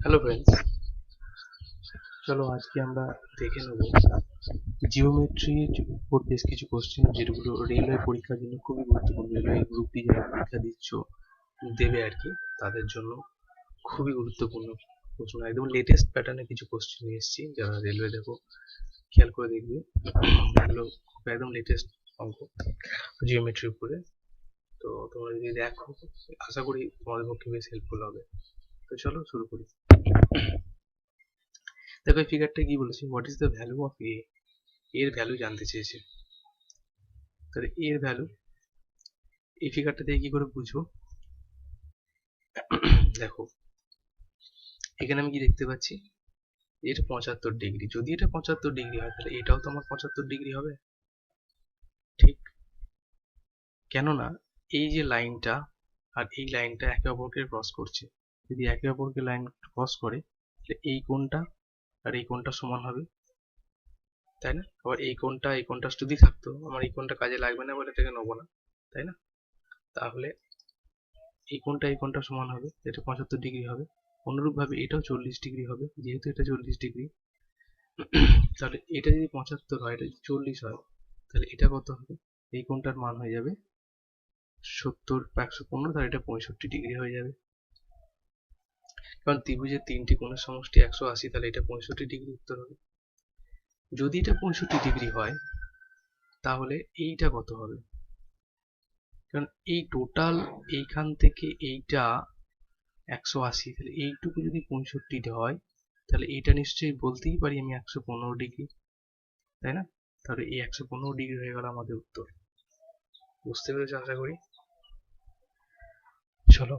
Hello friends, চলো আজকে আমরা দেখে নেব জিওমেট্রির উপর বেশ কিছু কোশ্চেন যেগুলো রেলওয়ে পরীক্ষার জন্য খুবই গুরুত্বপূর্ণ। রেলওয়ে গ্রুপ ডি যারা পরীক্ষা দিচ্ছ দেবে আর কি, তাদের জন্য খুবই গুরুত্বপূর্ণ প্রশ্ন। একদম লেটেস্ট প্যাটার্নে কিছু কোশ্চেন নিয়ে এসেছি, যারা রেলওয়ে দেখো খেয়াল করে দেখবে। এগুলো একদম লেটেস্ট অঙ্ক জিওমেট্রির উপরে। তো তোমরা যদি দেখো, আশা করি তোমাদের পক্ষে বেশ হেল্পফুল হবে। তো চলো শুরু করি। দেখো এই ফিগারটা কি বলেছে, what is the value of a. এর ভ্যালু জানতে চেয়েছে। তাহলে এর ভ্যালু এই ফিগারটা দিয়ে কি করে বুঝবো? দেখো এখানে আমি কি দেখতে পাচ্ছি, এটা 75 ডিগ্রি। যদি এটা 75 ডিগ্রি হয় তাহলে এটাও তো আমার 75 ডিগ্রি হবে, ঠিক? কেননা এই যে লাইনটা আর এই লাইনটা একে অপরকে ক্রস করছে। যদি একে অপরকে লাইন ক্রস করে তাহলে এই কোণটা আর এই কোণটা সমান হবে, তাই না? আবার এই কোণটা যদি থাকতো, আমার এই কোণটা কাজে লাগবে না বলে এটাকে নেবো না, তাই না? তাহলে এই কোণটা সমান হবে, এটা 75 ডিগ্রি হবে। অনুরূপভাবে এটাও 40 ডিগ্রি হবে, যেহেতু এটা 40 ডিগ্রি। তাহলে এটা যদি 75 হয়, এটা যদি 40 হয়, তাহলে এটা কত হবে? এই কোণটার মান হয়ে যাবে 70 বা 115, তাহলে এটা 65 ডিগ্রি হয়ে যাবে। কারণ ত্রিভুজের তিনটি কোণের সমষ্টি 180, তাহলে এটা 65 ডিগ্রি উত্তর হবে। যদি এটা 65 ডিগ্রি হয় তাহলে এইটা কত হবে? কারণ এই টোটাল এইখান থেকে এইটা 180, তাহলে এইটুকু যদি 65 হয় তাহলে এটা নিশ্চয়ই বলতেই পারি আমি 115 ডিগ্রি, তাই না? তাহলে এই 115 ডিগ্রি হয়ে গেল আমাদের উত্তর। বুঝতে পেরেছো আশা করি। চলো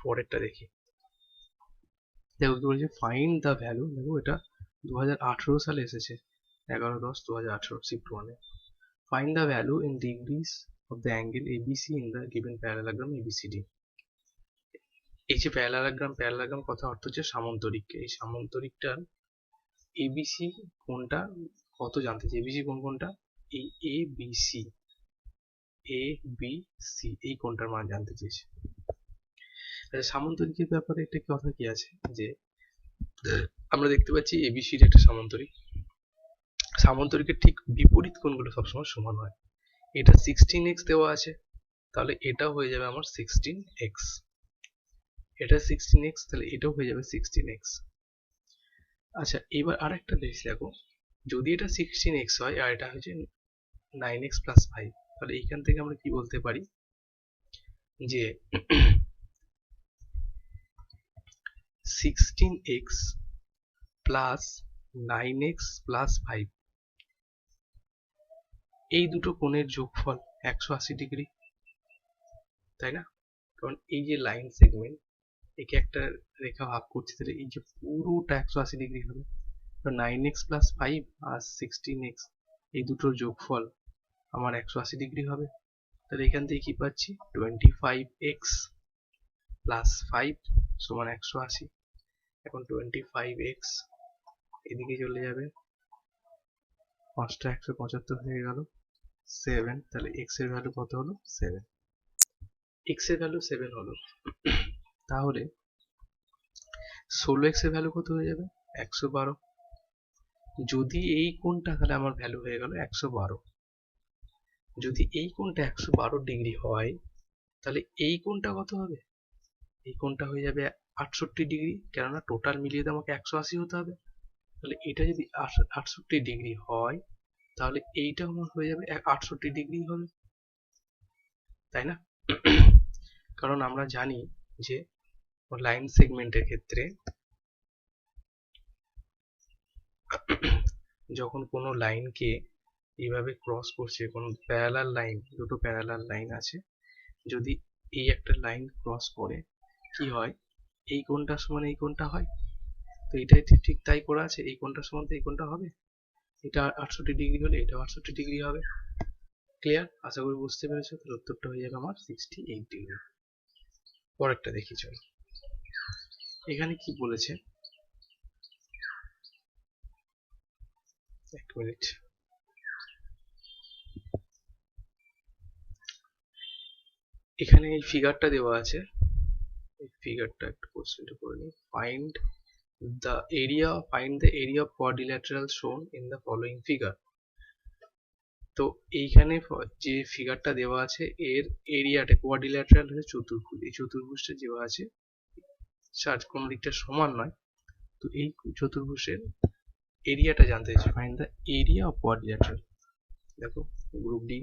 পরেরটা দেখি। দেখো কি বলছে, ফাইন্ড দ্য ভ্যালু। দেখো এটা 2018 সালে এসেছে, 11/10/2018 শিফট 1-এ। Find the value in degrees of the angle ABC in the given parallelogram ABCD. এই যে প্যারালাগ্রাম কথা অর্থ হচ্ছে সামান্তরিক। এই সামান্তরিকটার এবিসি কোনটা কত জানতে চাই। এবিসি কোনটা? এই এ বি সি এই কোনটার মান জানতে চেয়েছে। সামান্তরিকের ব্যাপারে একটা কথা কি আছে, যে আমরা দেখতে পাচ্ছি এবিসির একটা সামান্তরিক। সামান্তরিকের ঠিক বিপরীত কোণগুলো সবসময় সমান হয়। এটা 16x দেওয়া আছে, তাহলে এটাও হয়ে যাবে আমার 16x। এটা 16x, তাহলে এটাও হয়ে যাবে 16x। আচ্ছা এবার আরেকটা জিনিস দেখো, যদি এটা 16x হয় আর এটা হচ্ছে 9x প্লাস 5, তাহলে এইখান থেকে আমরা কি বলতে পারি যে 16x প্লাস 9x প্লাস 5 এই দুটো কোণের যোগফল 180 ডিগ্রি, তাই না? কারণ এই যে লাইন সেগমেন্ট, একে একটা রেখা ভাগ করছে, তাহলে এই যে পুরোটা 180 ডিগ্রি হবে। 9x প্লাস 5 আর 16x এই দুটোর যোগফল আমার 180 ডিগ্রি হবে। তাহলে এখান থেকে কি পাচ্ছি, 25x প্লাস 5 সমান 180। এখন 25x এদিকে চলে যাবে, 5টা 175 হয়ে গেল 7, তাহলে x এর ভ্যালু কত হলো? 7। x এর ভ্যালু 7 হলো, তাহলে 16x এর ভ্যালু কত হয়ে যাবে? 112। যদি এই কোণটা, তাহলে আমার ভ্যালু হয়ে গেল 112। যদি এই কোণটা 112 ডিগ্রি হয় তাহলে এই কোণটা কত হবে? এই কোণটা হয়ে যাবে 68 ডিগ্রি, কেননা টোটাল মিলিয়ে তো আমাকে 180 হতে হবে। তাহলে এটা যদি 68 ডিগ্রি হয় তাহলে এইটা আমার হয়ে যাবে 68 ডিগ্রি হবে, তাই না? কারণ আমরা জানি যে লাইন সেগমেন্টের ক্ষেত্রে যখন কোনো লাইনকে এইভাবে ক্রস করছে, কোনো প্যারালাল লাইন, দুটো প্যারালাল লাইন আছে, যদি এই একটা লাইন ক্রস করে কি হয়, এই কোণটার সমান এই কোণটা হয়। তো এটাই ঠিক তাই করা আছে, এই কোণটার সমান তো এই কোণটা হবে। এটা 68 ডিগ্রি হলে এটাও 68 ডিগ্রি হবে। ক্লিয়ার? আশা করি বুঝতে পেরেছো। তাহলে উত্তরটা হয়ে যাবে আমার 68 ডিগ্রি। পরেরটা দেখি চলো। এখানে কি বলেছে, এক মিনিট। এখানে এই ফিগারটা দেওয়া আছে, এই ফিগারটা একটু কোশ্চেনটা করে নিই। Find the area of quadrilateral shown in the following figure. তো এইখানে যে ফিগারটা দেওয়া আছে এর এরিয়াটা কোয়াড্রিল্যাটারাল হচ্ছে চতুর্ভুজ, এই চতুর্ভুজটা দেওয়া আছে কোন দিকটা সমান নয়, তো এই চতুর্ভুজের এরিয়াটা জানতে চাইছে। Find the area of quadrilateral. দেখো গ্রুপ ডি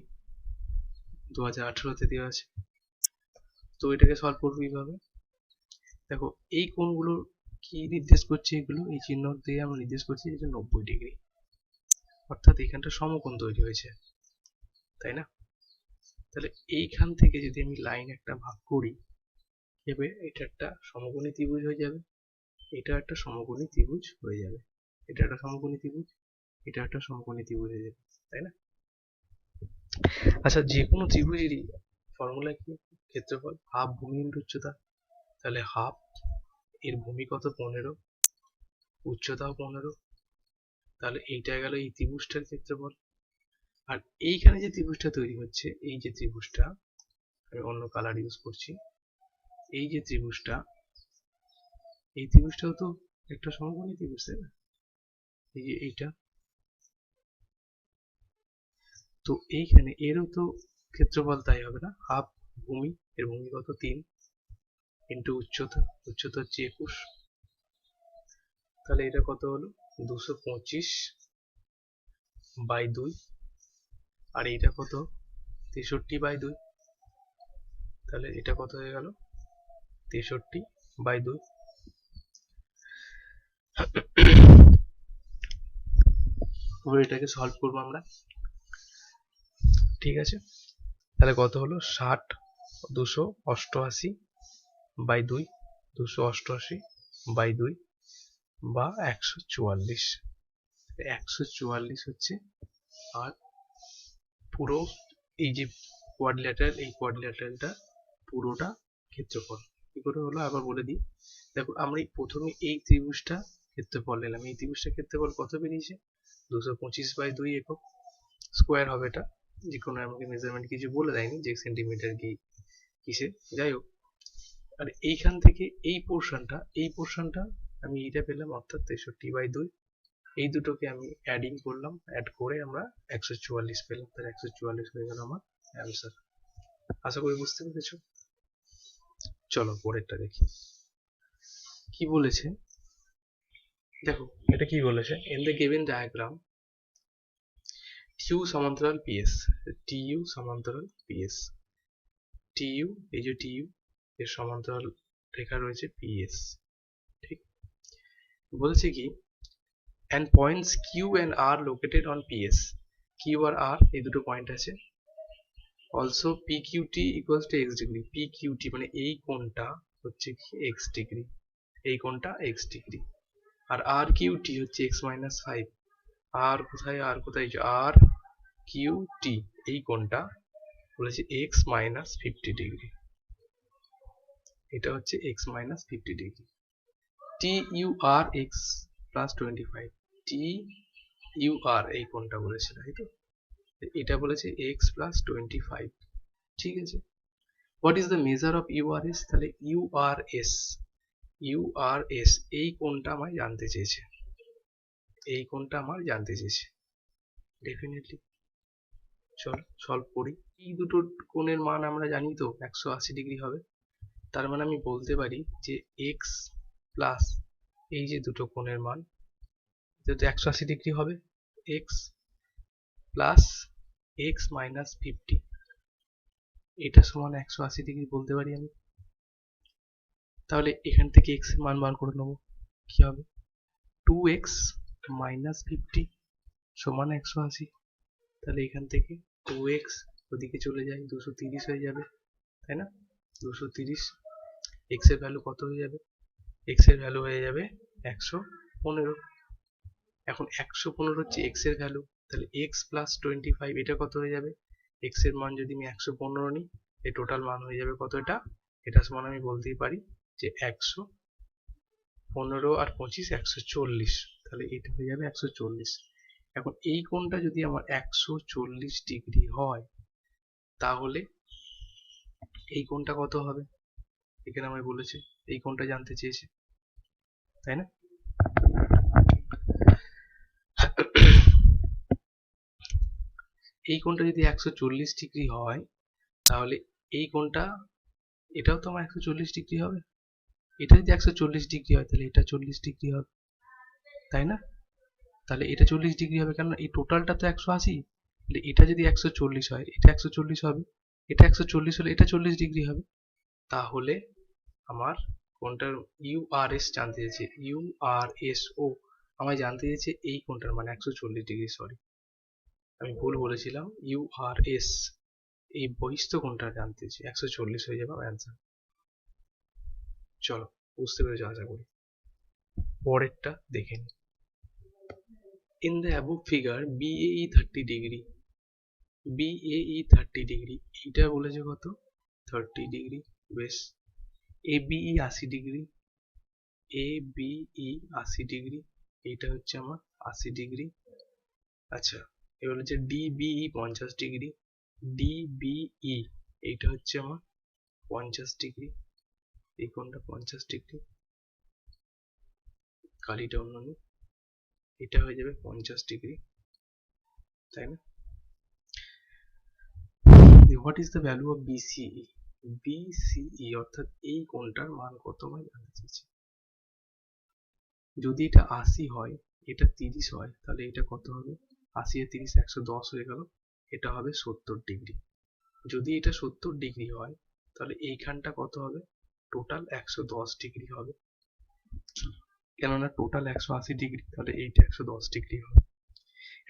2018-তে দেওয়া আছে, তো এটাকে সলভ করবো কিভাবে? দেখো এই কোণগুলো কি নির্দেশ করছে, এগুলো এই চিহ্ন দিয়ে আমরা নির্দেশ করছি যে 90 ডিগ্রি, অর্থাৎ এখানটা সমকোণ তৈরি হয়েছে, তাই না? তাহলে এইখান থেকে যদি আমি লাইন একটা ভাগ করি, এবার এটা একটা সমকোণী ত্রিভুজ হয়ে যাবে, এটা একটা সমকোণী ত্রিভুজ হয়ে যাবে, এটা একটা সমকোণী ত্রিভুজ, এটা একটা সমকোণী ত্রিভুজ হয়ে যাবে, তাই না? আচ্ছা, যে কোনো ত্রিভুজেরই ফর্মুলা কি? ক্ষেত্রফল হাফ ভূমি ইন্টু উচ্চতা। তাহলে হাফ, এর ভূমি কত 15, উচ্চতাও 15, তাহলে এইটা গেল এই ত্রিভুজটার ক্ষেত্রফল। আর এইখানে যে ত্রিভুজটা তৈরি হচ্ছে, এই যে ত্রিভুজটা, আমি অন্য কালার ইউজ করছি, এই যে ত্রিভুজটা, এই ত্রিভুজটাও তো একটা সমকোণী ত্রিভুজ, তাই না? এই যে এইটা, তো এইখানে এরও তো ক্ষেত্রফল তাই হবে না, হাফ ভূমি, এর ভূমি কত 3 ইন্টু উচ্চতা, উচ্চতা হচ্ছে 21, তাহলে এটা কত হলো 225/2, আর এইটা কত 63/2, তাহলে এটা কত হয়ে গেল 63/2। এটাকে সলভ করবো আমরা, ঠিক আছে? তাহলে কত হলো 60 288/2, 288/2 বা 144, 144 হচ্ছে। আর পুরো এই যে কোয়াড্রিল্যাটারাল, এই কোয়াড্রিল্যাটারালটা পুরোটা ক্ষেত্রফল কি করে হলো আবার বলে দিই। দেখো আমরা প্রথমে এই ত্রিভুজটা ক্ষেত্রফল নিলাম, এই ত্রিভুজটা ক্ষেত্রফল কত বেরিয়েছে 225/2 একক, স্কোয়ার হবে এটা, যে কোনো আমাকে মেজারমেন্ট কিছু বলে দেয়নি যে সেন্টিমিটার কি কিসে, যাই হোক। আর এইখান থেকে এই পোর্শনটা আমি এইটা পেলাম, অর্থাৎ 63/2, এই দুটোকে আমি অ্যাডিং করলাম, অ্যাড করে আমরা 144 পেলাম, তাহলে 144 হয়ে গেল আমার অ্যান্সার। আশা করি বুঝতে পেরেছো। চলো পরেরটা দেখি কি বলেছে। দেখো এটা কি বলেছে, in the given diagram TU সমান্তরাল PS, TU সমান্তরাল PS, TU এই যে TU এর সমান্তরাল রেখা রয়েছে PS, ঠিক? বলছে কি and points Q and R located on PS, Q R R এই দুটো পয়েন্ট আছে, also PQT equals to x degree, PQT মানে এই কোণটা হচ্ছে কি x ডিগ্রি, এই কোণটা x ডিগ্রি, আর RQT হচ্ছে x minus 5, আর কোথায় আর QT এই কোণটা বলেছে x minus 50 ডিগ্রি, এটা হচ্ছে x minus 50 degree. TUR x plus 25, TUR এই কোণটা বলেছে, তাই তো? এটা বলেছে x plus 25, ঠিক আছে? What is the measure of URS? তাহলে URS এই কোণটা আমায় জানতে চেয়েছে, এই কোণটা আমার জানতে চেয়েছে ডেফিনেটলি। চল সলভ করি। এই দুটো কোণের মান আমরা জানি তো 180 ডিগ্রি হবে, তার মানে আমি বলতে পারি যে x প্লাস এই যে দুটো কোণের মান যেহেতু 180 ডিগ্রি হবে, x প্লাস x মাইনাস 50 এটা সমান 180 ডিগ্রি বলতে পারি আমি। তাহলে এখান থেকে x এর মান বার করে নেবো, কি হবে 2x মাইনাস 50 সমান 180, তাহলে এখান থেকে 2x ওদিকে চলে যায় 230 হয়ে যাবে, তাই না? 230, x এর ভ্যালু কত হয়ে যাবে, x এর ভ্যালু হয়ে যাবে 115। এখন 115 হচ্ছে x এর ভ্যালু, তাহলে x প্লাস 25 এটা কত হয়ে যাবে, x এর মান যদি আমি 115 নিই, এই টোটাল মান হয়ে যাবে কত, এটা সমান আমি বলতেই পারি যে 115 আর 25 140, তাহলে এটা হয়ে যাবে 140। এখন এই কোণটা যদি আমার 140 ডিগ্রি হয়, তাহলে এই কোণটা কত হবে, এখানে আমায় বলেছে এই কোণটা জানতে চেয়েছে, তাই না? এই কোণটা যদি 140 ডিগ্রি হয় তাহলে এই কোণটা এটাও তো আমার 140 ডিগ্রি হবে। এটা যদি 140 ডিগ্রি হয় তাহলে এটা 40 ডিগ্রি হবে, তাই না? তাহলে এটা 40 ডিগ্রি হবে, কারণ এই টোটালটা তো 180। তাহলে এটা যদি 140 হয় এটা 140 হবে, এটা 140 হলে এটা 40 ডিগ্রি হবে। তাহলে আমার কোণটার ইউআরএস জানতে চেয়েছে, ইউআরএসও আমায় জানতে চেয়েছে এই কোণটার মানে 140 ডিগ্রি। সরি, আমি ভুল বলেছিলাম, ইউআরএস এই বহিস্থ কোণটা জানতে চেয়েছে, 140 হয়ে যাবে অ্যান্সার। চলো, বুঝতে পেরেছো আশা করি। পরেরটা দেখে নিই। In the above figure, BAE 30 degree, BAE 30 degree, এটা বলেছে কত? 30 ডিগ্রি। বেশ। ABE 80 ডিগ্রি, ABE 80 ডিগ্রি, এইটা হচ্ছে আমার 80 ডিগ্রি। আচ্ছা, এবার হচ্ছে DBE 50 ডিগ্রি, DBE এইটা হচ্ছে আমার 50 ডিগ্রি, এই কোণটা 50 ডিগ্রি, কালিটা অন্যান্য, এটা হয়ে যাবে 50 ডিগ্রি, তাই না? What is the value of BCE? BCE অর্থাৎ এই কোণটার মান কত আমায় জানতে চেয়েছে। যদি এটা 80 হয়, এটা 30 হয়, তাহলে এটা কত হবে? 80 আর 30 110 হয়ে গেল, এটা হবে 70 ডিগ্রি। যদি এটা 70 ডিগ্রি হয় তাহলে এইখানটা কত হবে? টোটাল 110 ডিগ্রি হবে, কেননা টোটাল 180 ডিগ্রি, তাহলে এইটা 110 ডিগ্রি হবে।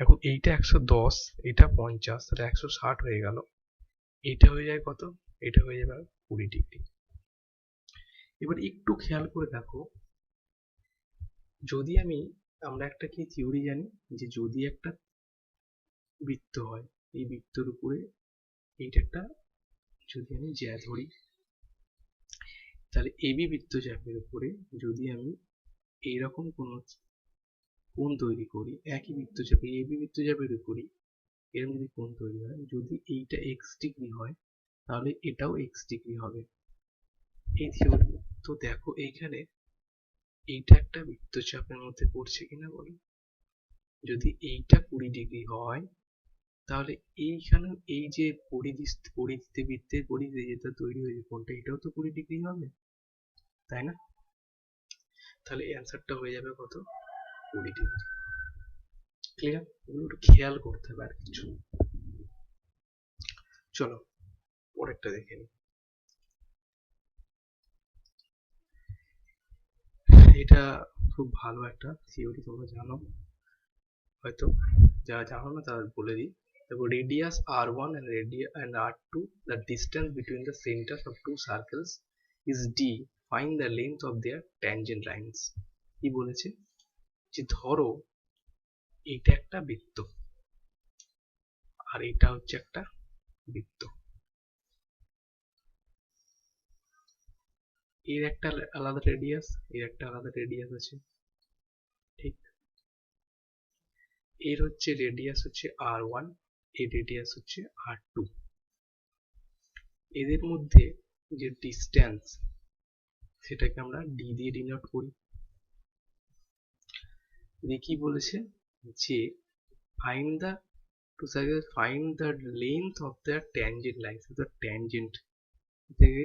এখন এইটা 110, এটা 50, তাহলে 160 হয়ে গেল, এইটা হয়ে যায় কত? এটা হয়ে যাবে 20 ডিগ্রি। এবার একটু খেয়াল করে দেখো, যদি আমরা একটা কি থিওরি জানি, যে যদি একটা বৃত্ত হয়, এই বৃত্তের উপরে এইটা একটা যদি আমি জ্যা ধরি, তাহলে এবি বৃত্তচাপের উপরে যদি আমি এইরকম কোন কোণ তৈরি করি, একই বৃত্তচাপে এবি বৃত্তচাপের উপরই এরকম যদি কোণ তৈরি হয়, যদি এইটা এক্স ডিগ্রি হয় তাহলে এটাও এক্স ডিগ্রি হবে, এই থিওরি। তো দেখো এইখানে এইটা একটা বৃত্তচাপের মধ্যে পড়ছে কিনা বলো। যদি এইটা 20 ডিগ্রি হয় তাহলে এইখানে এই যে পরিধিতে বৃত্তের পরিধি যেটা তৈরি হয়েছে কোণটা, এটাও তো 20 ডিগ্রি হবে, তাই না? তাহলে অ্যান্সারটা হয়ে যাবে কত? 20 ডিগ্রি। ক্লিয়ার? এগুলো একটু খেয়াল করতে হবে, আর কিছু। চলো পরেরটা দেখে নিই। এটা খুব ভালো একটা থিওরি, তোমরা জানো হয়তো, যারা জানো না তারা বলে দিই। দেখো, radius r1 and r2, the distance between the centers of two circles is d, find the length of their tangent lines। কি বলেছে? যে ধরো এটা একটা বৃত্ত আর এটা হচ্ছে একটা বৃত্ত, এর একটা আলাদা রেডিয়াস, এর একটা আলাদা রেডিয়াস আছে, ঠিক? এর হচ্ছে রেডিয়াস হচ্ছে r1, এর রেডিয়াস হচ্ছে r2। এদের মধ্যে যে ডিস্টেন্স সেটাকে আমরা d দিয়ে ডিনোট করি। কি বলেছে? যে find the find the length of the tangent lines, the tangent থেকে,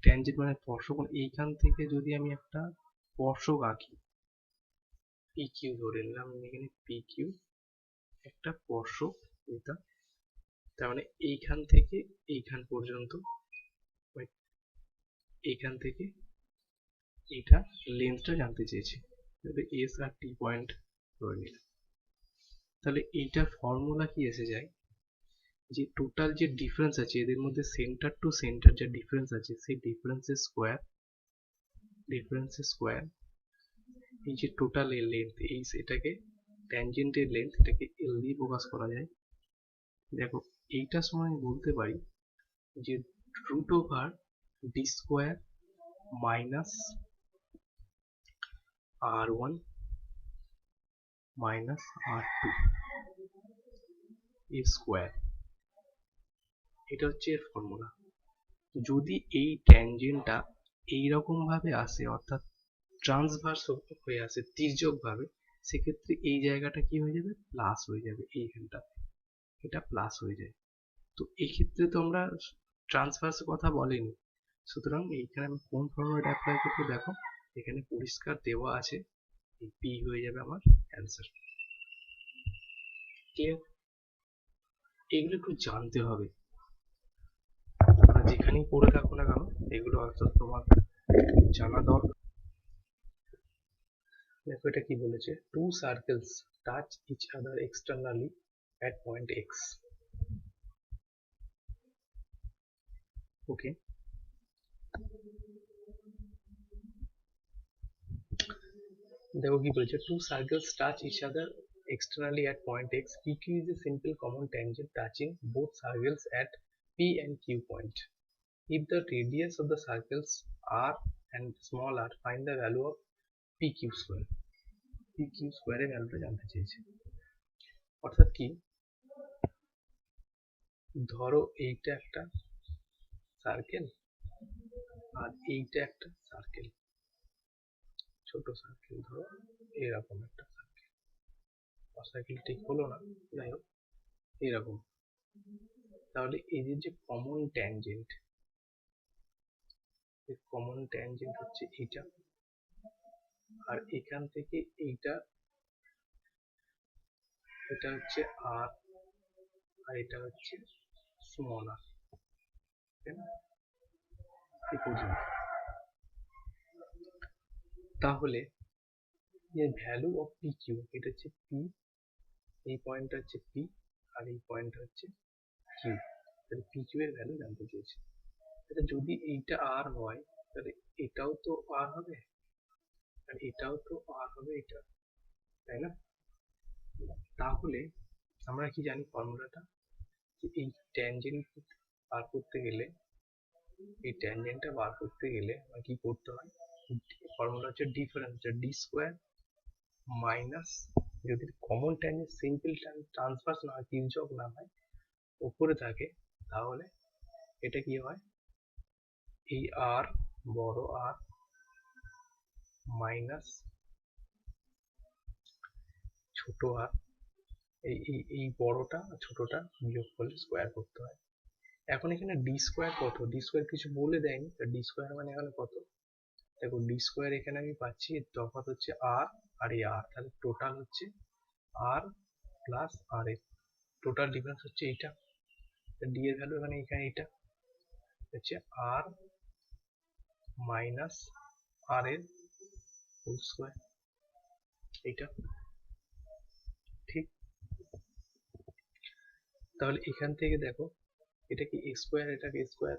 tangent মানে স্পর্শক, এইখান থেকে যদি আমি একটা স্পর্শক আঁকি, PQ ধরে নিলাম আমি এখানে, PQ একটা স্পর্শক এটা, তার মানে এইখান থেকে এইখান পর্যন্ত, এইখান থেকে এটা লেন্থটা জানতে চেয়েছি, এস আর টি পয়েন্ট ধরে নিলাম। তাহলে এইটার ফর্মুলা কি এসে যায়, যে টোটাল যে ডিফারেন্স আছে এদের মধ্যে, সেন্টার টু সেন্টার যে ডিফারেন্স আছে, সেই ডিফারেন্সের স্কোয়ার, এই যে টোটাল এর লেন্থ, এই এটাকে ট্যানজেন্টের লেন্থ, এটাকে এল দিয়ে প্রকাশ করা যায়। দেখো এইটার সময় বলতে পারি যে root over D square minus r1 minus r2 এর স্কোয়ার, এটা হচ্ছে এর ফর্মুলা। যদি এই ট্যানজেন্টটা এইরকম ভাবে আসে, অর্থাৎ ট্রান্সভার্স হয়ে আসে তির্যক ভাবে, সেক্ষেত্রে এই জায়গাটা কি হয়ে যাবে, প্লাস হয়ে যাবে, এইখানটা এটা প্লাস হয়ে যায়। তো এক্ষেত্রে তো আমরা ট্রান্সভার্স কথা বলিনি, সুতরাং এইখানে আমি কোন ফর্মুলাটা অ্যাপ্লাই করবো দেখো, এখানে পরিষ্কার দেওয়া আছে, এই পি হয়ে যাবে আমার অ্যান্সার। ক্লিয়ার? এগুলো একটু জানতে হবে, তোমরা যেখানেই পড়ে থাকো না কেন এগুলো অর্থাৎ তোমার জানা দরকার। দেখো এটা কি বলেছে, two circles touch each other externally at point x. Okay, দেখো কি বলেছে, two circles touch each other externally at point x. PQ is a simple common tangent touching both circles at P and Q point. If the radius of the circles r and small r, find the value of PQ square. PQ square এর ভ্যালুটা জানতে চেয়েছে, অর্থাৎ কি, ধরো এইটা একটা circle আর এইটা একটা সার্কেল, ছোট সার্কেল, ধরো এরকম একটা সার্কেল, সার্কেল ঠিক হলো না, যাই হোক এরকম। তাহলে এই যে কমন ট্যানজেন্ট, কমন ট্যানজেন্ট হচ্ছে এইটা, আর এখান থেকে এইটা, এটা হচ্ছে আর, আর এটা হচ্ছে স্মল আর, এই পর্যন্ত। তাহলে ভ্যালু অফ পি কিউ, এটা হচ্ছে পি, এই পয়েন্টটা হচ্ছে পি, আর এই পয়েন্টটা হচ্ছে কিউ, তাহলে পি কিউ এর ভ্যালু জানতে চেয়েছে। আচ্ছা, যদি এইটা আর হয় তাহলে এটাও তো আর হবে, আর এটাও তো আর হবে, এটা, তাই না? তাহলে আমরা কি জানি ফর্মুলাটা, যে এই ট্যানজেন্ট বার করতে গেলে, এই ট্যানজেন্টটা বার করতে গেলে আমার কি করতে হয়, ফর্মুলা হচ্ছে ডিফারেন্স, ডি স্কোয়ার মাইনাস, যদি কমন ট্যানজেন্ট সিম্পল ট্রান্সভার্স না হয়, তির্যক না হয়, উপরে থাকে, তাহলে এটা কি হয়, এই আর, বড় আর মাইনাস ছোট আর, এই বড়টা আর ছোটটা বিয়োগ করলে স্কোয়ার করতে হয়। এখন এখানে ডি স্কোয়ার কত, ডি স্কোয়ার কিছু বলে দেয়নি, ডি স্কোয়ার মানে এখানে কত, দেখো ডি স্কোয়ার এখানে আমি পাচ্ছি, তফাৎ হচ্ছে আর, আর এই আর, তাহলে টোটাল হচ্ছে আর প্লাস আর এর টোটাল ডিফারেন্স হচ্ছে এইটা, ডি এর ভ্যালু এখানে এটা হচ্ছে আর মাইনাস আর এর হোল স্কোয়ার, এইটা ঠিক। তাহলে এখান থেকে দেখো, এটা কি এ স্কোয়ার, এটাকে স্কোয়ার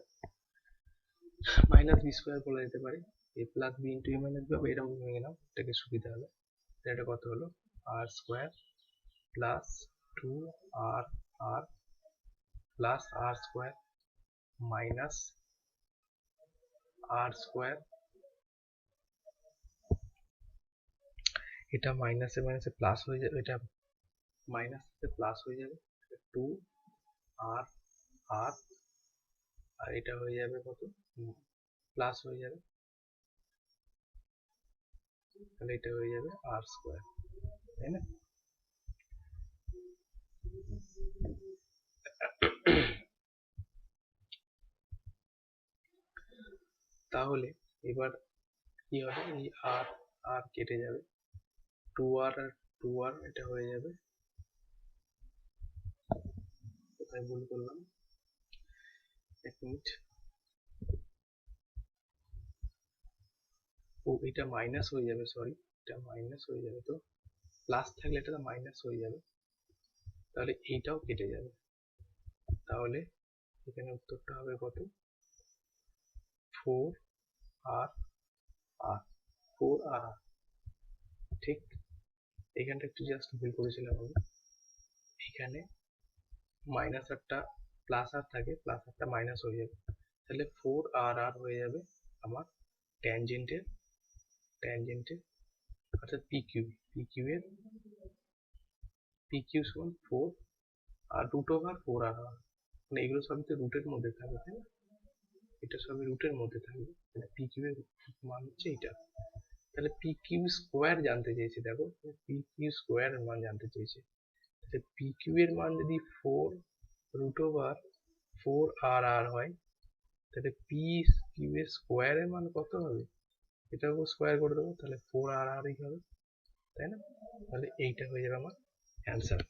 মাইনাস বি স্কোয়ার বলা যেতে পারে, এ প্লাস বি ইন্টু এ মাইনাস বি, এরকম ভেঙে নাও, এটাকে সুবিধা হবে। এটা কত হলো, আর স্কোয়ার প্লাস টু আর আর প্লাস আর স্কোয়ার মাইনাস আর স্কোয়ার, এটা মাইনাসে মাইনাসে প্লাস হয়ে যাবে, এটা মাইনাসে প্লাস হয়ে যাবে, টু আর আর, আর এটা হয়ে যাবে কত, প্লাস হয়ে যাবে, তাহলে এটা হয়ে যাবে আর স্কোয়ার, তাই না? তাহলে এবার কি হবে, এই আর আর কেটে যাবে, টু আর আর টু আর, এটা হয়ে যাবে, কোথায় ভুল করলাম, এক মিনিট, ও এটা মাইনাস হয়ে যাবে, সরি, এটা মাইনাস হয়ে যাবে, তো প্লাস থাকলে এটা মাইনাস হয়ে যাবে, তাহলে এইটাও কেটে যাবে, তাহলে এখানে উত্তরটা হবে কত, ফোর আর আর, ফোর আর আর, ঠিক। এখানটা একটু জাস্ট ভুল করেছিলাম আমি, এখানে মাইনাস আরটা প্লাস আর থাকে, প্লাস আরটা মাইনাস হয়ে যাবে, তাহলে ফোর আর আর হয়ে যাবে আমার ট্যানজেন্টের, ট্যানজেন্টের অর্থাৎ পিকিউ, পিকিউ এর, পিকিউ সমান ফোর আর রুট ওভার ফোর আর আর, মানে এগুলো সবই তো রুটের মধ্যে থাকে, তাই না? এটা সবই রুটের মধ্যে থাকবে, তাহলে পি কিউ এর মান হচ্ছে এটা। তাহলে পি কিউ স্কোয়ার জানতে চেয়েছে, দেখো পি কিউ স্কোয়ার এর মান জানতে চেয়েছে। তাহলে পি কিউ এর মান যদি 4√4 হয়, তাহলে পি কিউ এর স্কোয়ার এর মান কত হবে? এটাকে স্কোয়ার করে দেবো, তাহলে 4RR হবে, তাই না? তাহলে এইটা হয়ে যাবে আমার অ্যান্সার।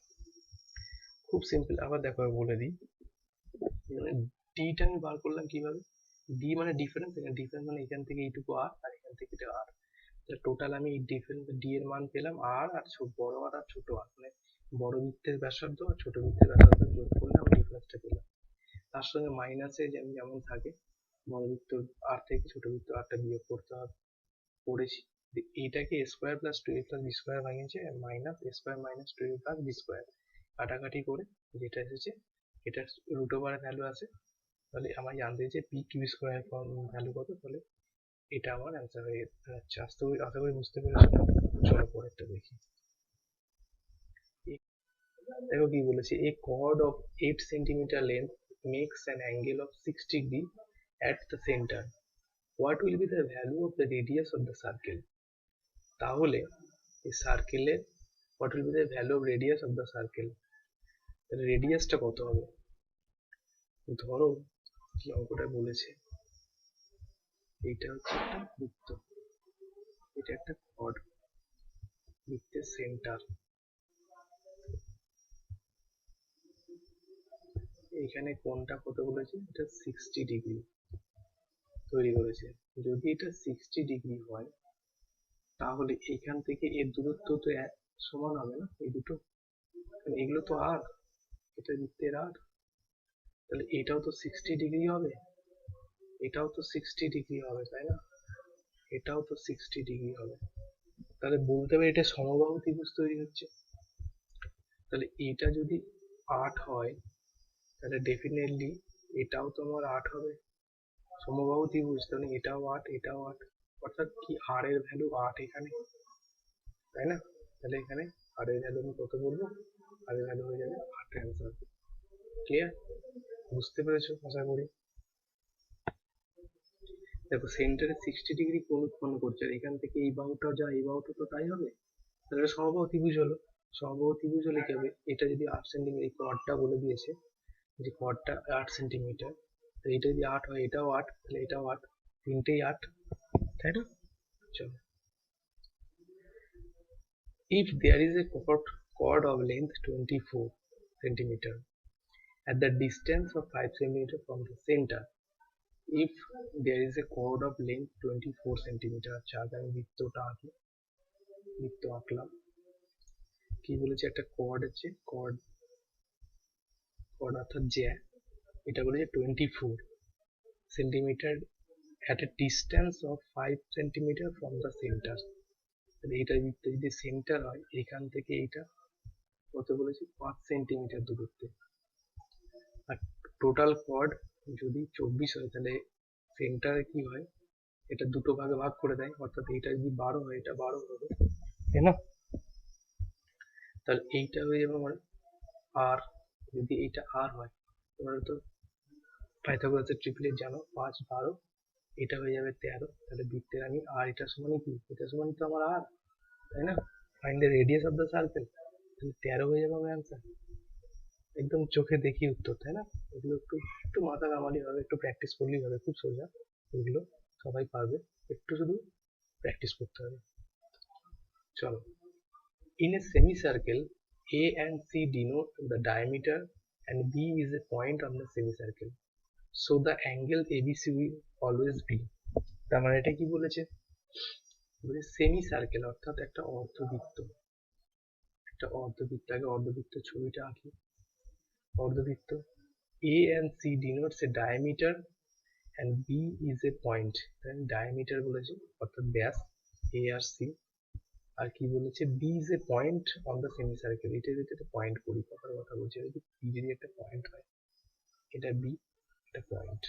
খুব সিম্পল। আবার দেখো বলে দিই, ডিটা আমি বার করলাম কিভাবে। ডি মানে ডিফারেন্স, এখানে ডিফারেন্স মানে এখান থেকে এইটুকু আর, আর এখান থেকে এটা আর, তাহলে টোটাল আমি এই ডিফারেন্স ডি এর মান পেলাম আর, আর বড় আর আর ছোট আর, মানে বড় বৃত্তের ব্যাসার্ধ আর ছোট বৃত্তের ব্যাসার্ধ যোগ করলে আমি ডিফারেন্সটা পেলাম। তার সঙ্গে মাইনাসে যেমন থাকে, বড় বৃত্ত আর থেকে ছোট বৃত্ত আরটা বিয়োগ করতে হবে, করেছি। এইটাকে square plus 2a plus B square বানিয়েছে minus a square minus 2a plus B square, কাটাকাটি করে যেটা এসেছে এটা রুট ওভারের ভ্যালু আছে। তাহলে আমার জানতে চাইছে পি কিউ স্কোয়ার ভ্যালু কত, তাহলে এটা আমার অ্যান্সার হয়ে যাচ্ছে। আশা করি বুঝতে পেরেছো। চলো পরেরটা দেখি। দেখো কি বলেছে, এ chord of 8 centimeter length makes an angle of 6 degree at the center. What will be the value of the radius of the circle? তাহলে এই সার্কেলের what will be the value of radius of the circle? তাহলে রেডিয়াসটা কত হবে? ধরো কি অঙ্কটা বলেছে, এইটা হচ্ছে একটা বৃত্ত, এটা একটা chord, বৃত্তের সেন্টার, এখানে কোণটা কত বলেছে, এটা 60 ডিগ্রি তৈরি করেছে। যদি এটা 60 ডিগ্রি হয়, তাহলে এখান থেকে এর দূরত্ব তো সমান হবে না, এই দুটো, এগুলো তো আর, এটা বৃত্তের আর, তাহলে এটাও তো 60 ডিগ্রি হবে, এটাও তো 60 ডিগ্রি হবে, তাই না? এটাও তো 60 ডিগ্রি হবে। তাহলে বলতে পারি এটা সমবাহু ত্রিভুজ তৈরি হচ্ছে। তাহলে এটা যদি 8 হয়, তাহলে ডেফিনেটলি এটাও তো আমার 8 হবে, সমবাহু ত্রিভুজ, তাহলে এটাও 8 এটাও 8, অর্থাৎ কি আর এর ভ্যালু 8 এখানে, তাই না? তাহলে এখানে আর এর ভ্যালু আমি কত বলবো, আর এর ভ্যালু হয়ে যাবে 8 অ্যান্সার। ক্লিয়ার? বুঝতে পেরেছো আশা করি। দেখো সেন্টারে 60 ডিগ্রি কোণ উৎপন্ন করছে, আর এখান থেকে এই বাহুটা যা এই বাহুটা তো তাই হবে, তাহলে সমবাহু ত্রিভুজ হলো। সমবাহু ত্রিভুজ হলে কি হবে, এটা যদি 8 সেন্টিমিটার, এই কর্ডটা বলে দিয়েছে যে কর্ডটা 8 সেন্টিমিটার, তো এটা যদি 8 হয়, এটাও 8, তাহলে এটাও 8, তিনটেই 8, তাই না? চলো, if there is a chord of length 24 centimeter at the distance of 5 centimeter from the center, if there is a chord of length 24 centimeter, আচ্ছা আগে আমি বৃত্তটা আঁকি, বৃত্ত আঁকলাম। কি বলেছে, একটা chord আছে, chord অর্থাৎ জ্যা, এটা বলেছে 24 centimetre at a distance of 5 centimeter from the center, তাহলে এইটা বৃত্ত যদি সেন্টার হয়, এখান থেকে এইটা কত বলেছে, 5 সেন্টিমিটার দূরত্বে, আর টোটাল কর্ড যদি 24 হয়, তাহলে সেন্টারে কি হয়, এটা দুটো ভাগে ভাগ করে দেয়, অর্থাৎ এইটা যদি 12 হয়, এটা 12 হবে, তাই না? তাহলে এইটা হয়ে যাবে আমার আর, যদি এইটা আর হয়, তোমরা তো পাইথাগোরাসের ট্রিপলেট জানো, 5 12, এটা হয়ে যাবে 13, তাহলে বৃত্তের আমি আর এটা সমান কি, এটা সমান তো আমার আর, তাই না? Find the radius of the circle, তাহলে 13 হয়ে যাবে আমার অ্যান্সার। একদম চোখে দেখি উত্তর, তাই না? এগুলো একটু একটু মাথা কামালি হবে, একটু প্র্যাকটিস করলেই হবে, খুব সোজা, এগুলো সবাই পারবে, একটু শুধু প্র্যাকটিস করতে হবে। চলো, in a semicircle A and C denote the diameter and B is a point on the semicircle, so the angle ABC will always be, তার মানে এটা কি বলেছে, সেমি সার্কেল অর্থাৎ একটা অর্ধবৃত্ত, একটা অর্ধবৃত্ত, আগে অর্ধবৃত্ত ছবিটা আঁকি। অর্ধবৃত্ত A and C denotes a diameter and B is a point, then diameter বলেছে অর্থাৎ ব্যাস A আর C, আর কি বলেছে, B is a point on the semicircle, এটা যদি একটা পয়েন্ট করি, কথার কথা বলছি, যদি B যদি একটা পয়েন্ট হয়, এটা B, এটা point,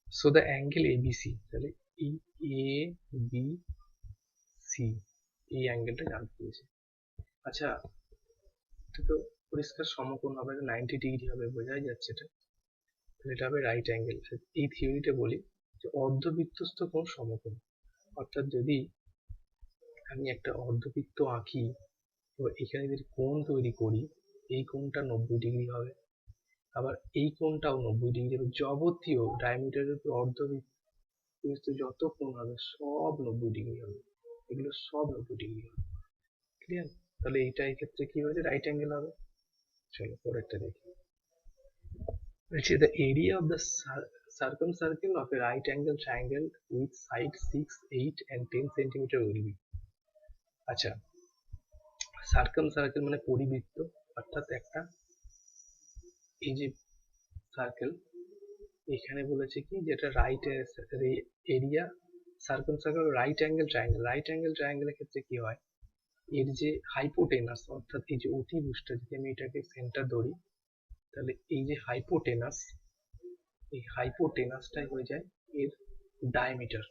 so the angle ABC, তাহলে এই ABC, এই অ্যাঙ্গেলটা জানতে পেরেছি। আচ্ছা, এটা তো পরিষ্কার সমকোণ হবে, 90 ডিগ্রি হবে, বোঝাই যাচ্ছে এটা। এটা হবে রাইট অ্যাঙ্গেল। এই থিওরিটা বলি যে অর্ধবৃত্তস্থ কোণ সমকোণ, অর্থাৎ যদি আমি একটা অর্ধবৃত্ত আঁকি, তো এখানে যদি কোণ তৈরি করি, এই কোণটা 90 ডিগ্রি হবে, আবার এই কোণটাও 90 ডিগ্রি হবে। যাবতীয় ডায়ামিটারের উপর অর্ধবৃত্ত যত কোণ হবে সব 90 ডিগ্রি হবে, এগুলো সব 90 ডিগ্রি হবে। ক্লিয়ার? তাহলে এইটা এই ক্ষেত্রে কি হবে, রাইট অ্যাঙ্গেল হবে। চলো পরেরটা দেখি। বলছি the area of the circumcircle of a right angle triangle with side 6, 8 and 10 centimeter will be। আচ্ছা, সার্কামসার্কেল মানে পরিবৃত্ত, অর্থাৎ একটা এই যে সার্কেল, এখানে বলেছে কি যেটা right area circumcircle right angle triangle. Right angle ট্রায়াঙ্গেলের ক্ষেত্রে কি হয়, এর যে হাইপোটেনাস অর্থাৎ এই যে অতিভুজটা, যদি আমি এটাকে সেন্টার ধরি, তাহলে এই যে হাইপোটেনাস, এই হাইপোটেনাসটাই হয়ে যায় এর ডায়ামিটার।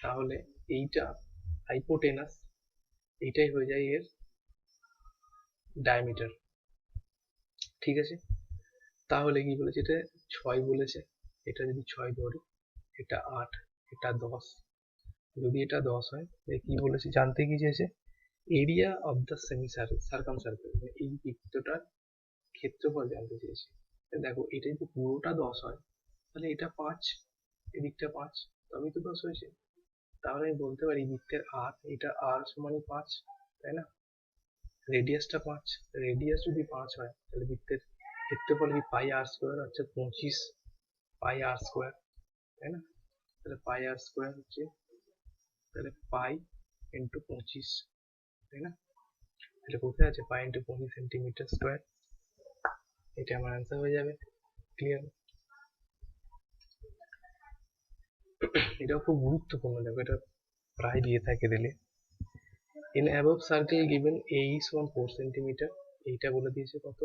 তাহলে এইটা হাইপোটেনাস, এইটাই হয়ে যায় এর ডায়ামিটার। ঠিক আছে? তাহলে কি বলেছে, এটা 6 বলেছে, এটা যদি 6 ধরি, এটা 8, এটা 10, যদি এটা 10 হয়, কি বলেছে জানতে কি চেয়েছে, এরিয়া অফ দ্য সেমি সার্কামসার্কেল, মানে এই বৃত্তটার ক্ষেত্রফল জানতে চেয়েছে। দেখো এটা যদি পুরোটা 10 হয়, তাহলে এটা 5, এদিকটা 5, তবেই তো 10 হয়েছে। তাহলে আমি বলতে পারি বৃত্তের আর, এটা আর সমানই 5, তাই না? রেডিয়াসটা 5, রেডিয়াস যদি 5 হয়, তাহলে বৃত্তের ক্ষেত্রফল কি পাই আর স্কোয়ার, অর্থাৎ 25 পাই আর স্কোয়ার, তাই না? তাহলে পাই আর স্কোয়ার হচ্ছে, তাহলে পাই ইন্টু 25, তাই না? তাহলে কোথায় আছে পাই ইন্টু 25 সেন্টিমিটার স্কোয়ার, এটা আমার অ্যান্সার হয়ে যাবে। ক্লিয়ার? এটাও খুব গুরুত্বপূর্ণ, দেখো এটা প্রায় দিয়ে থাকে দিলে। In above circle given a is 4 centimetre, এইটা বলে দিয়েছে কত,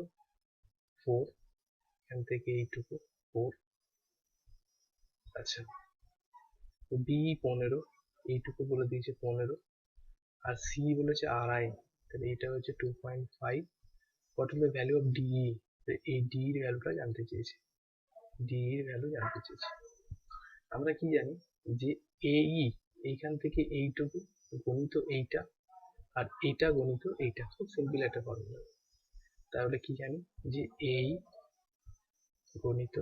4, এখান থেকে এইটুকু 4। আচ্ছা, বি 15, এইটুকু বলে দিয়েছে 15, আর সি বলেছে আড়াই, তাহলে এটা হচ্ছে 2.5। What will the value of DE, এই ডি এর ভ্যালুটা জানতে চেয়েছে, ডি এর ভ্যালু জানতে চেয়েছে। আমরা কি জানি যে এই এইখান থেকে এইটুকু গণিত এইটা, আর এইটা গণিত এইটা, খুব সিম্পল একটা ফর্মুলা। তাহলে কি জানি যে এই গণিত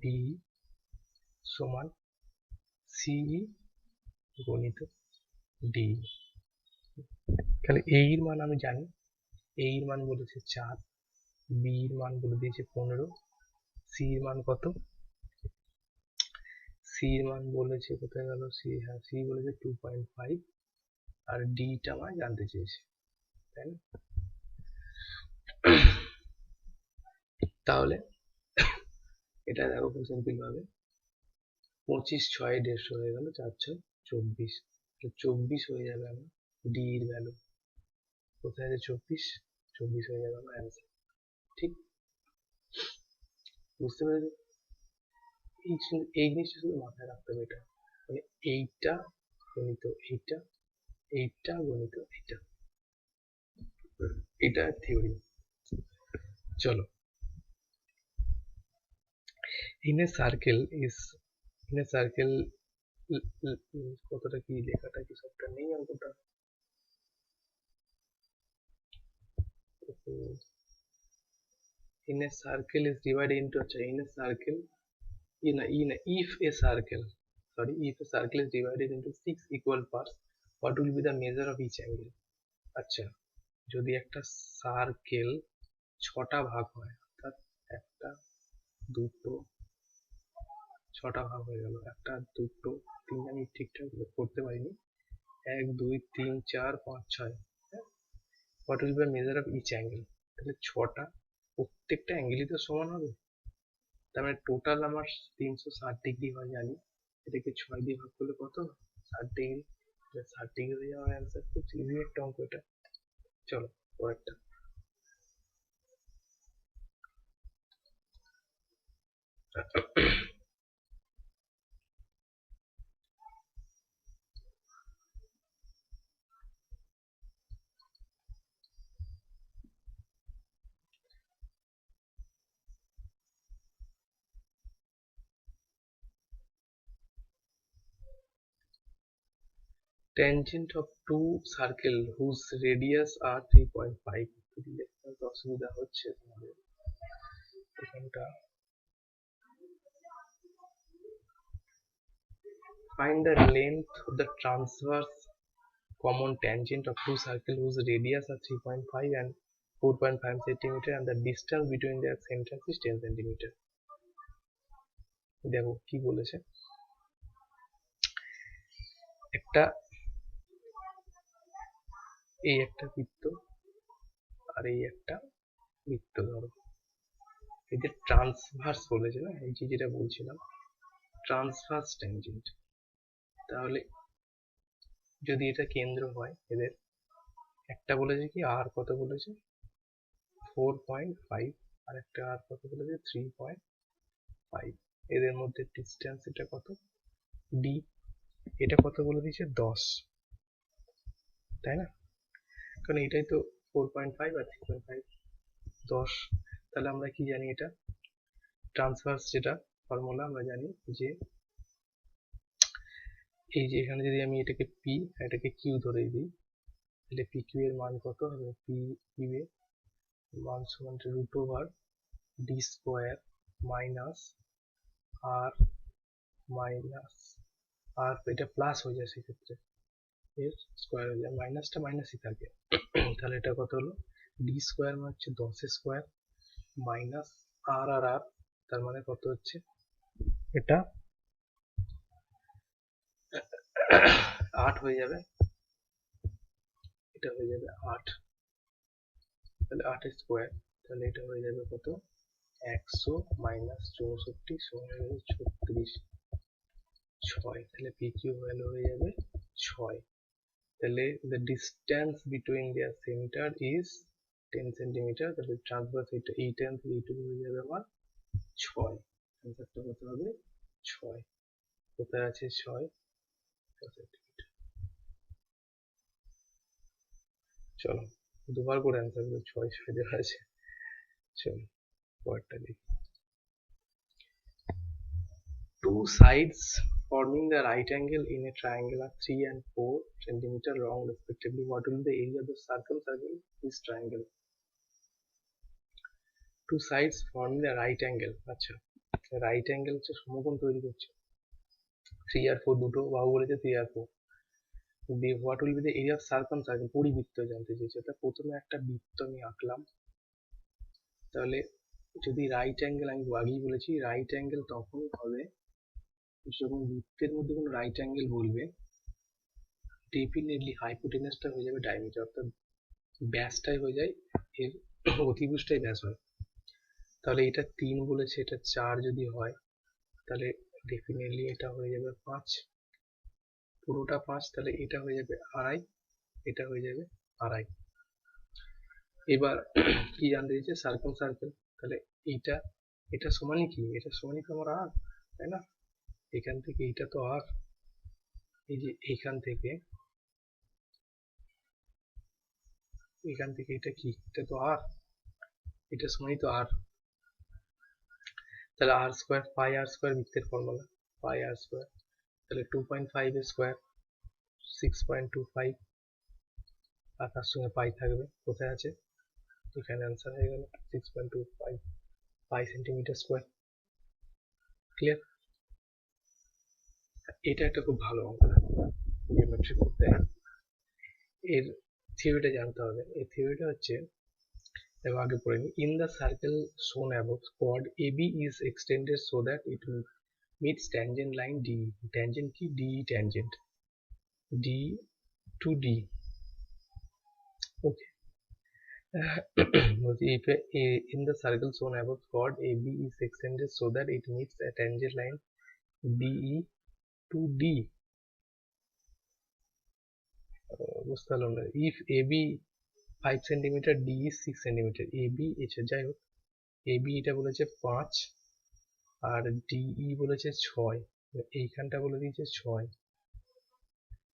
বি সমান সিই গণিত ডি। তাহলে এই এর মান আমি জানি, এই এর মান বলেছে 4, বি এর মান বলে দিয়েছে 15, সি এর মান কত, সি এর মান বলেছে কোথায় গেল সি, হ্যাঁ সি বলেছে 2.5, আর ডিটা আমার জানতে চেয়েছে, তাই না? তাহলে এটা দেখো খুব সিম্পল ভাবে, 25 6 150 হয়ে গেল, 4 6 24, 24 হয়ে যাবে আমার ডি এর ভ্যালু। কোথায় আছে 24, 24 হয়ে যাবে আমার অ্যান্সার। ঠিক বুঝতে পেরেছো? এই জিনিসটা শুধু মাথায় রাখতে হবে, এটা মানে এইটা গণিত এইটা, এইটা গণিত এইটা, এটা থিওরি। চলো, in a circle is, in a circle, কতটা কি লেখাটা কি সবটা নেই অঙ্কটা, in a circle is divided into, আচ্ছা in a circle, if a circle, sorry, if a circle is divided into 6 equal parts, what will be the measure of each angle? আচ্ছা, যদি একটা সার্কেল 6টা ভাগ হয়, অর্থাৎ একটা, দুটো, 6টা ভাগ হয়ে গেল, একটা দুটো তিন, আমি ঠিকঠাক করতে পারিনি, 1 2 3 4 5 6, what will be the measure of each angle. তাহলে 6টা, প্রত্যেকটা অ্যাঙ্গেলই তো সমান হবে, তার মানে টোটাল আমার 360 ডিগ্রি হয় জানি, এটাকে 6 দিয়ে ভাগ করলে কত, 60 ডিগ্রি, 60 ডিগ্রি হয়ে যাওয়ার অ্যান্সার। খুব ইজি একটা অঙ্ক এটা। চলো পরেরটা। tangent of two circle whose radius are 3.5 অসুবিধা হচ্ছে তোমাদের এখানটা find the length of the transverse common tangent of two circle whose radius are 3.5 and 4.5 centimeter and the distance between their centers is 10 centimeter দেখো কি বলেছে একটা এই একটা বৃত্ত আর এই একটা বৃত্ত ধরো এই যে ট্রান্সভার্স বলেছে না এই যে যেটা বলছিলাম ট্রান্সভার্স ট্যানজেন্ট তাহলে যদি এটা কেন্দ্র হয় এদের একটা বলেছে কি আর কত বলেছে 4.5 আর একটা আর কত বলেছে 3.5 এদের মধ্যে ডিসটেন্স এটা কত ডি এটা কত বলে দিয়েছে 10 তাই না কারণ এটাই তো 4.5 আর 3.5 10 তাহলে আমরা কি জানি এটা ট্রান্সভার্স যেটা ফর্মুলা আমরা জানি যে এই যে এখানে যদি আমি এটাকে পি এটাকে কিউ ধরে দিই তাহলে পি কিউ এর মান কত হবে পি কিউ এর মান সমান root over D square minus আর এটা প্লাস হয়ে যায় সেক্ষেত্রে এর স্কোয়ার হয়ে যায় মাইনাসটা মাইনাসই থাকে তাহলে এটা কত হলো ডি স্কোয়ার মানে হচ্ছে 10 স্কোয়ার মাইনাস আর আর আর তার মানে কত হচ্ছে এটা 8 হয়ে যাবে এটা হয়ে যাবে 8 তাহলে 8 স্কোয়ার তাহলে এটা হয়ে যাবে কত 100 মাইনাস 64 সমান হয়ে যাবে 36 6 তাহলে পি কিউ ভ্যালু হয়ে যাবে 6 তাহলে the distance between their center is 10 centimetre তাহলে ট্রান্সভার্স এটা এই 10 থেকে এইটুকু হয়ে যাবে আমার 6 অ্যান্সারটা কত হবে 6 কোথায় আছে 6 সেন্টিমিটার চলো দুবার করে অ্যান্সার গুলো 6 দেওয়া আছে চলো পরেরটা দেখি two sides forming the right angle in a triangle are 3 and 4 centimeter long respectively. What will be the area of the circumcircle this triangle? Two sides forming the right angle. আচ্ছা right angle হচ্ছে সমকোণ তৈরি করছে 3 আর 4 দুটো বাহু বলেছে 3 আর 4 দিয়ে what will be the area of circumcircle পরিবৃত্ত জানতে চেয়েছে তা প্রথমে একটা বৃত্ত আমি আঁকলাম তাহলে যদি রাইট অ্যাঙ্গেল আমি আগেই বলেছি রাইট অ্যাঙ্গেল তখন হবে যখন বৃত্তের মধ্যে কোনো রাইট অ্যাঙ্গেল বলবে ডেফিনেটলি হাইপোটেনাসটা হয়ে যাবে ডায়ামিটার অর্থাৎ ব্যাসটাই হয়ে যায় এর অতিভুজটাই ব্যাস হয় তাহলে এটা 3 বলেছে এটা 4 যদি হয় তাহলে ডেফিনেটলি এটা হয়ে যাবে 5 পুরোটা 5 তাহলে এটা হয়ে যাবে আড়াই এটা হয়ে যাবে আড়াই এবার কি জানতে দিয়েছে সার্কামসার্কেল তাহলে এটা সমানই কি এটা সমানই তো আমার আর তাই না এখান থেকে এটা তো আর এই যে এখান থেকে এটা কি এটা তো আর এটা সমানই তো আর তাহলে আর স্কোয়ার পাই আর স্কোয়ার বৃত্তের ফর্মুলা পাই আর স্কোয়ার তাহলে 2.5 এর স্কোয়ার 6.25 আর তার সঙ্গে পাই থাকবে কোথায় আছে এখানে অ্যান্সার হয়ে গেল 6.25 পাই সেন্টিমিটার স্কোয়ার ক্লিয়ার এটা একটা খুব ভালো অঙ্ক জিওমেট্রি করতে এর থিওরিটা জানতে হবে এই থিওরিটা হচ্ছে দেখো আগে পড়ে নি in the circle shown above chord AB is extended so that it meets tangent line D tangent কি D tangent D to D okay if in the circle shown above chord AB is extended so that it meets a tangent line DE to D বুঝতে পারলাম না if AB 5 centimetre D 6 centimetre AB এসে যাই হোক AB এটা বলেছে 5 আর DE বলেছে 6 এইখানটা বলে দিয়েছে 6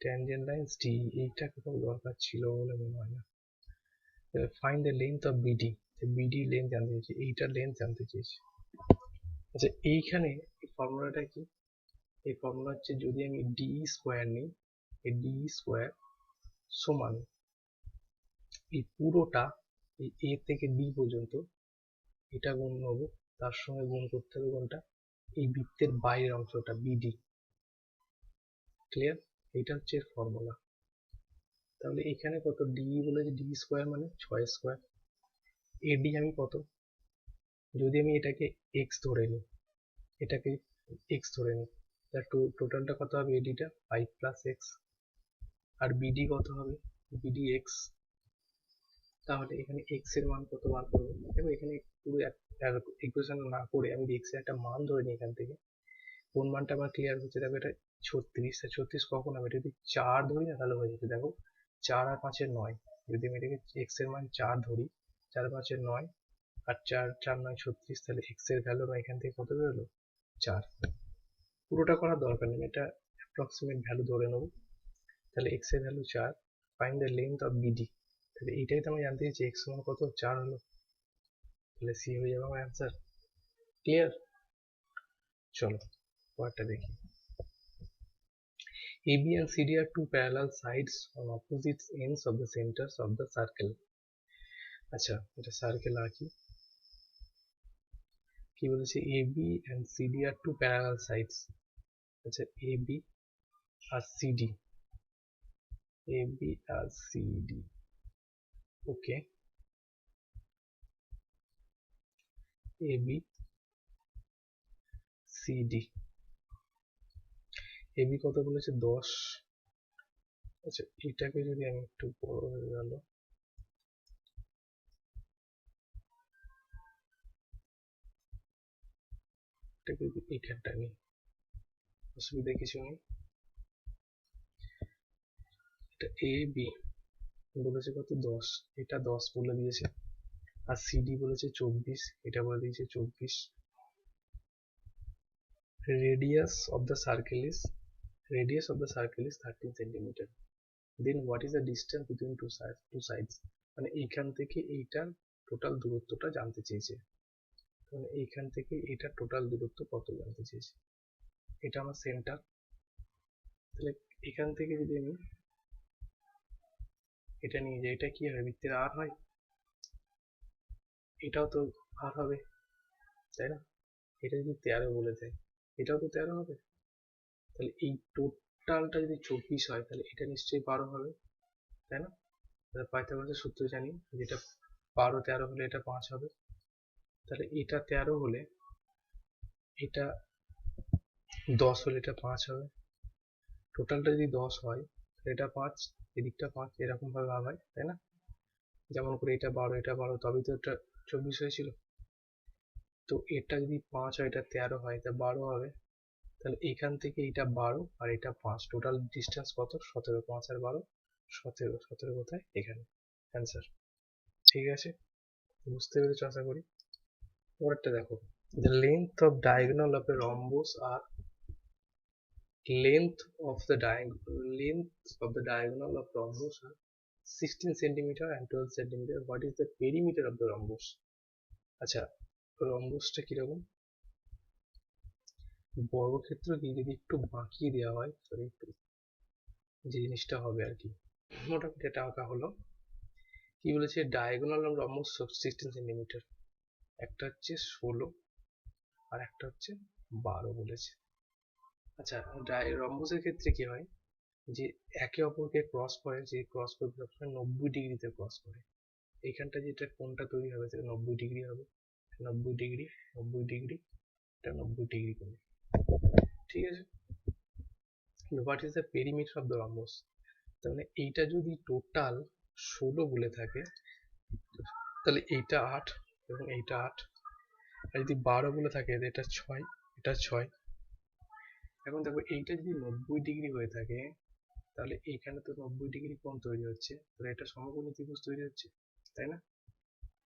ট্যানজেন্ট লাইনস ডি এইটা কোথাও দরকার ছিল বলে মনে হয় না find the length of BD BD length জানতে চেয়েছি এইটার লেন্থ জানতে চেয়েছি আচ্ছা এইখানে এই ফর্মুলাটা কি এই ফর্মুলা হচ্ছে যদি আমি ডি স্কোয়ার নিই এই ডি স্কোয়ার সমান এই পুরোটা এই এ থেকে ডি পর্যন্ত এটা গুণ নেবো, তার সঙ্গে গুণ করতে হবে কোনটা, এই বৃত্তের বাইরের অংশটা বিডি। ক্লিয়ার? এটা হচ্ছে ফর্মুলা। তাহলে এখানে কত, ডি বলেছে ডি স্কোয়ার মানে 6 স্কোয়ার, এডি আমি কত, যদি আমি এটাকে এক্স ধরে নিই, এটাকে এক্স ধরে নিই, তার টোটালটা কত হবে, এডিটা 5 প্লাস এক্স, আর বিডি কত হবে, বিডি এক্স। তাহলে এখানে এক্স এর মান কত বার করবো, দেখো এখানে পুরো ইকুয়েশন না করে আমি এক্স এর একটা মান ধরে নিই, এখান থেকে কোন মানটা আমার ক্লিয়ার হচ্ছে, দেখো এটা 36, 36 কখন হবে, এটা যদি 4 ধরি না তাহলে হয়ে যেতে, দেখো 4 আর 5 এর 9, যদি আমি এটাকে এক্স এর মান 4 ধরি, 4 5 এর 9, আর 4 4 9 36, তাহলে এক্স এর ভ্যালু আমার এখান থেকে কত বেরোলো 4। পুরোটা করার দরকার নেই, এটা অ্যাপ্রক্সিমেট ভ্যালু ধরে নেবো। তাহলে এক্স এর value 4, find the length of BD. তাহলে এইটাই তো আমি জানতে চাইছি, এক্স সমান কত, 4 হলো, তাহলে সি হয়ে যাবে আমার অ্যান্সার। ক্লিয়ার? চলো পরেরটা দেখি। AB and CD are two parallel sides on opposite ends of the centers of the circle. আচ্ছা এটা সার্কেল আঁকি, কি বলেছে, AB and CD are two parallel sides। আচ্ছা AB আর CD, AB আর CD, ওকে, AB CD, AB কত বলেছে 10। আচ্ছা এটাকে যদি আমি একটু বড় হয়ে গেল, এটাকে যদি এইখানটা নিই, অসুবিধা কিছু নেই। এটা AB বলেছে কত 10, এটা 10 বলে দিয়েছে, আর CD বলেছে 24, এটা বলে দিয়েছে 24। radius of the circle is 13 centimeter, then what is the distance between two sides, মানে এইখান থেকে এইটার টোটাল দূরত্বটা জানতে চেয়েছে, মানে এইখান থেকে এইটার টোটাল দূরত্ব কত জানতে চেয়েছে। এটা আমার সেন্টার, তাহলে এখান থেকে যদি আমি এটা নিয়ে যাই, এটা কি হয়, বৃত্তের আর হয়, এটাও তো আর হবে, তাই না? এটা যদি 13 বলে দেয়, এটাও তো 13 হবে, তাহলে এই টোটালটা যদি 24 হয়, তাহলে এটা নিশ্চয়ই 12 হবে, তাই না? তাহলে পাইথাগোরাসের সূত্র জানি, যেটা 12 13 হলে এটা 5 হবে, তাহলে এটা 13 হলে এটা 10 হলে এটা 5 হবে, টোটালটা যদি 10 হয় তাহলে এটা 5, এদিকটা 5, এরকম ভাবে ভাগ হয়, তাই না? যেমন করে এটা 12 এটা 12, তবেই তো এটা 24 হয়েছিল। তো এটা যদি 5 হয়, এটা 13 হয়, এটা 12 হবে, তাহলে এখান থেকে এটা 12 আর এটা 5, টোটাল ডিস্টেন্স কত, 17, 5 আর 12 17, 17 কোথায়, এখানে অ্যান্সার। ঠিক আছে, বুঝতে পেরেছো আশা করি। পরেরটা দেখো, the length of diagonal of a rhombus are length of the diagonal of rhombus are 16 centimeter and 12 centimeter. What is the perimeter of the rhombus? আচ্ছা রম্বসটা কিরকম, বর্গক্ষেত্র কি যদি একটু বাঁকিয়ে দেওয়া হয়, সরি একটু যে জিনিসটা হবে আর কি, মোটামুটি এটা আঁকা হলো। কি বলেছে, ডায়াগোনাল অফ রম্বস 16 সেন্টিমিটার, একটা হচ্ছে 16 আর একটা হচ্ছে 12 বলেছে। আচ্ছা রম্বসের ক্ষেত্রে কি হয়, যে একে অপরকে ক্রস করে, যে ক্রস করবে সবসময় 90 ডিগ্রিতে ক্রস করে, এইখানটা যেটা কোনটা তৈরি হবে সেটা 90 ডিগ্রি হবে, 90 ডিগ্রি 90 ডিগ্রি, এটা 90 ডিগ্রি করে, ঠিক আছে। What is the perimeter of the rhombus, তার মানে এইটা যদি টোটাল 16 বলে থাকে, তাহলে এইটা 8 এবং এইটা 8, আর যদি 12 বলে থাকে এটা 6, এটা 6। এখন দেখো এইটা যদি 90 ডিগ্রি হয়ে থাকে, তাহলে এইখানে তো 90 ডিগ্রি কোণ তৈরি হচ্ছে, তাহলে এটা সমকোণী ত্রিভুজ তৈরি হচ্ছে, তাই না?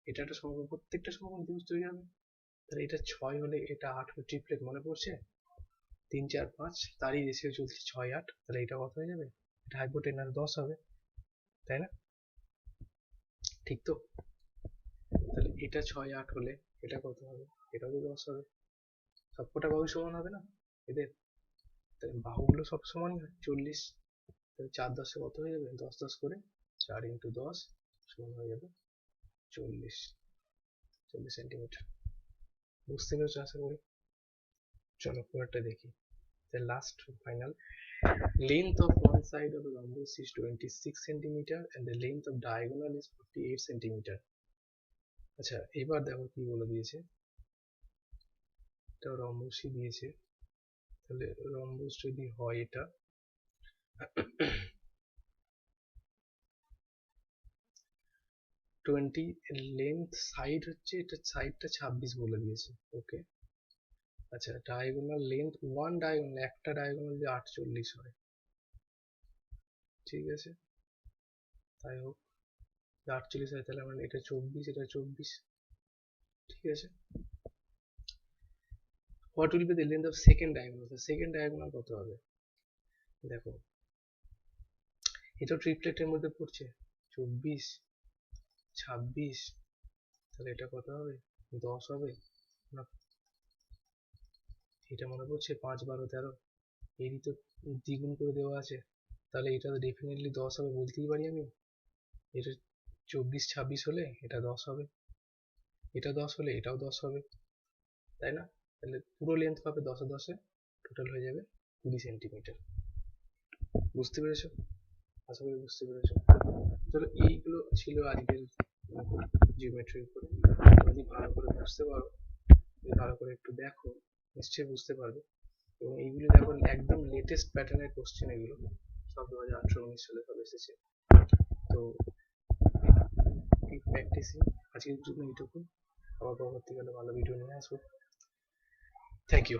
এটা একটা সমকোণ, প্রত্যেকটা সমকোণী ত্রিভুজ তৈরি হবে, তাহলে এটা 6 হলে এটা 8 হলে ট্রিপলেট মনে পড়ছে, 3 4 5, তারই রেশিও চলছে 6 8, তাহলে এটা কত হয়ে যাবে, এটা হাইপোটেনাস 10 হবে, তাই না? ঠিক তো? তাহলে এটা 6 8 হলে এটা কত হবে, এটাও তো 10 হবে, সবকটা বাহু সমান হবে না এদের, তাহলে বাহুগুলো সব সমান হয় 40, তাহলে 4 10 কত হয়ে যাবে, 10 10 করে 4 ইন্টু 10 সমান হয়ে যাবে 40 সেন্টিমিটার। বুঝতে পেরেছো আশা করি। চলো পরেরটা দেখি। The last final length of one side of a rhombus is 26 centimeter and the length of diagonal is 48 centimeter. আচ্ছা এবার দেখো কি বলে দিয়েছে, এটা রম্বসই দিয়েছে, তাহলে রম্বস যদি হয় এটা 20 লেন্থ সাইড হচ্ছে, এটা সাইডটা 26 বলে দিয়েছে। ওকে আচ্ছা ডায়াগোনাল লেন্থ ওয়ান ডায়াগোনাল, একটা ডায়াগোনাল যে 48 হয়, ঠিক আছে তাই হোক 48 হয়, তাহলে মানে এটা 24 এটা 24, ঠিক আছে। What will be the length of second diagonal, second diagonal কত হবে, দেখো এটা ট্রিপলেটের মধ্যে পড়ছে 24 26, তাহলে এটা কত হবে 10 হবে না, এটা মনে পড়ছে 5 12 13, এরই তো দ্বিগুণ করে দেওয়া আছে, তাহলে এটা তো ডেফিনেটলি 10 হবে বলতেই পারি আমি। এটা 24 26 হলে এটা 10 হবে, এটা 10 হলে এটাও 10 হবে, তাই না? তাহলে পুরো লেন্থ পাবে 10 এ 10 এ, টোটাল হয়ে যাবে 20 সেন্টিমিটার। বুঝতে পেরেছো? আশা করি বুঝতে পেরেছো। চলো এইগুলো ছিল আজকের জিওমেট্রির উপরে। যদি ভালো করে বুঝতে পারো, যদি ভালো করে একটু দেখো নিশ্চয়ই বুঝতে পারবে। এবং এইগুলো দেখো একদম লেটেস্ট প্যাটার্নের কোশ্চেন, এগুলো সব 2018-19 সালে সব এসেছে। তো প্র্যাকটিসিং আজকের জন্য এইটুকু, আবার পরবর্তীকালে ভালো ভিডিও নিয়ে আসবো। Thank you.